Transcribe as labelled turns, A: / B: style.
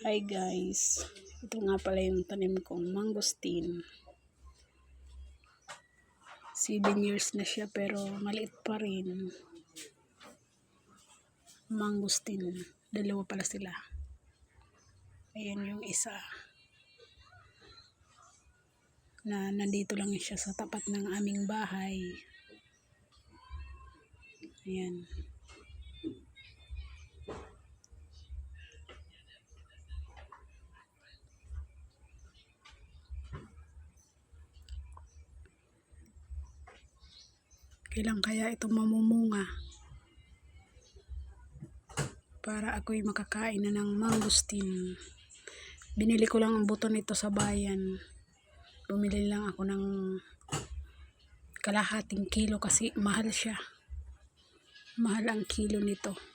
A: Hi guys, ito nga pala yung tanim kong mangosteen. 7 years na siya pero maliit pa rin. Mangosteen, dalawa pala sila. Ayan yung isa na nandito lang siya sa tapat ng aming bahay. Ayan. Kailan kaya ito mamumunga para ako'y makakain na ng mangosteen. Binili ko lang ang buto nito sa bayan. Bumili lang ako ng kalahating kilo kasi mahal siya. Mahal ang kilo nito.